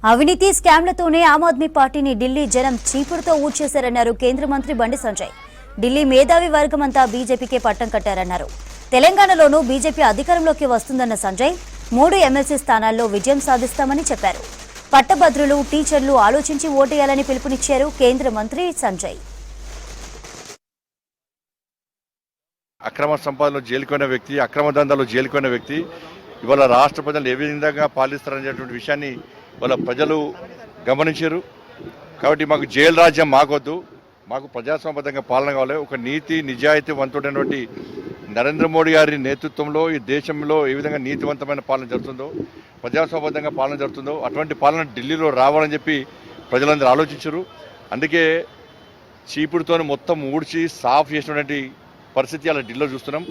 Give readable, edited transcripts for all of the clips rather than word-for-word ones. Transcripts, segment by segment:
అవినీతి స్కామ్లతోనే ఆమ్ ఆద్మీ పార్టీని ఢిల్లీ జనం చీపురుతో ఊడ్చేశారన్నారు కేంద్ర మంత్రి బండి సంజయ్. ఢిల్లీ మేధావి వర్గమంతా బీజేపీకే పట్టం కట్టారన్నారు. తెలంగాణలోనూ బీజేపీ అధికారంలోకి వస్తుందన్న సంజయ్ 3 ఎమ్మెల్సీ స్థానాల్లో విజయం సాధిస్తామని చెప్పారు. పట్టభద్రులు, టీచర్లు ఆలోచించి ఓటేయాలని పిలుపునిచ్చారు కేంద్ర మంత్రి సంజయ్. అక్రమ సంపాదనలో జైలుకున్న వ్యక్తి, అక్రమ దందాలో జైలుకున్న వ్యక్తి ఇవాళ రాష్ట్ర ప్రజలు ఏ విధంగా పాలిస్తారనేటువంటి విషయాన్ని వాళ్ళ ప్రజలు గమనించారు. కాబట్టి మాకు జైలు రాజ్యం మాకొద్దు, మాకు ప్రజాస్వామ్యబద్ధంగా పాలన కావాలి. ఒక నీతి నిజాయితీ వంతుడైనటువంటి నరేంద్ర మోడీ గారి నేతృత్వంలో ఈ దేశంలో ఏ విధంగా నీతివంతమైన పాలన జరుగుతుందో, ప్రజాస్వామ్యబద్ధంగా పాలన జరుగుతుందో అటువంటి పాలన ఢిల్లీలో రావాలని చెప్పి ప్రజలందరూ ఆలోచించారు. అందుకే చీపుడుతో మొత్తం ఊడ్చి సాఫ్ చేసినటువంటి పరిస్థితి ఇలా ఢిల్లీలో చూస్తున్నాం.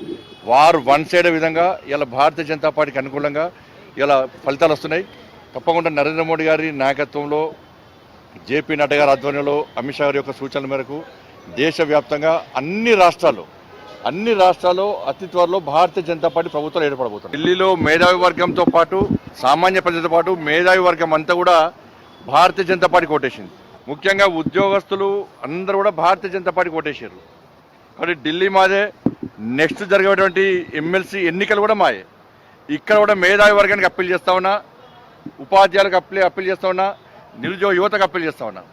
వారు వన్ సైడ్ విధంగా ఇలా భారతీయ జనతా పార్టీకి అనుకూలంగా ఇలా ఫలితాలు వస్తున్నాయి. తప్పకుండా నరేంద్ర మోడీ గారి నాయకత్వంలో, జేపీ నడ్డా గారి ఆధ్వర్యంలో, అమిత్ షా గారి యొక్క సూచనల మేరకు దేశవ్యాప్తంగా అన్ని రాష్ట్రాల్లో అతి త్వరలో భారతీయ జనతా పార్టీ ప్రభుత్వాలు ఏర్పడబోతుంది. ఢిల్లీలో మేధావి వర్గంతో పాటు సామాన్య ప్రజలతో పాటు మేధావి వర్గం అంతా కూడా భారతీయ జనతా పార్టీకి ఓటేసింది. ముఖ్యంగా ఉద్యోగస్తులు అందరూ కూడా భారతీయ జనతా పార్టీకి ఓటేశారు. కాబట్టి ఢిల్లీ మాదే. నెక్స్ట్ జరిగేటువంటి ఎమ్మెల్సీ ఎన్నికలు కూడా మాయే. ఇక్కడ కూడా మేధావి వర్గానికి అప్పీల్ చేస్తా ఉన్నా, ఉపాధ్యాయులకు అప్పీల్ చేస్తా ఉన్నా, నిరుద్యోగ యువతకు అప్పీల్ చేస్తా ఉన్నా.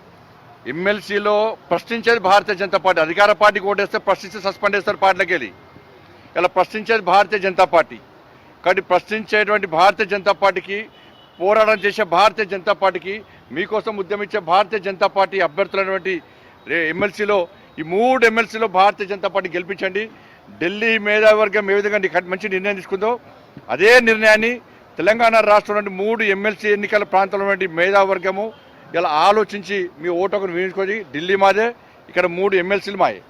ఎమ్మెల్సీలో ప్రశ్నించేది భారతీయ జనతా పార్టీ. అధికార పార్టీకి ఓటేస్తే ప్రశ్నిస్తే సస్పెండ్ చేస్తారు పార్టీలకు వెళ్ళి. ఇలా ప్రశ్నించేది భారతీయ జనతా పార్టీ. కాబట్టి ప్రశ్నించేటువంటి భారతీయ జనతా పార్టీకి, పోరాటం చేసే భారతీయ జనతా పార్టీకి, మీకోసం ఉద్యమించే భారతీయ జనతా పార్టీ అభ్యర్థులైనటువంటి ఎమ్మెల్సీలో ఈ 3 ఎమ్మెల్సీలో భారతీయ జనతా పార్టీ గెలిపించండి. ఢిల్లీ మేధావి వర్గం ఏ విధంగా మంచి నిర్ణయం తీసుకుందో అదే నిర్ణయాన్ని తెలంగాణ రాష్ట్రంలో 3 ఎమ్మెల్సీ ఎన్నికల ప్రాంతంలో మేధావి వర్గము ఇలా ఆలోచించి మీ ఓటును వినియోగించుకొని ఢిల్లీ మాదే, ఇక్కడ 3 ఎమ్మెల్సీలు మాయే.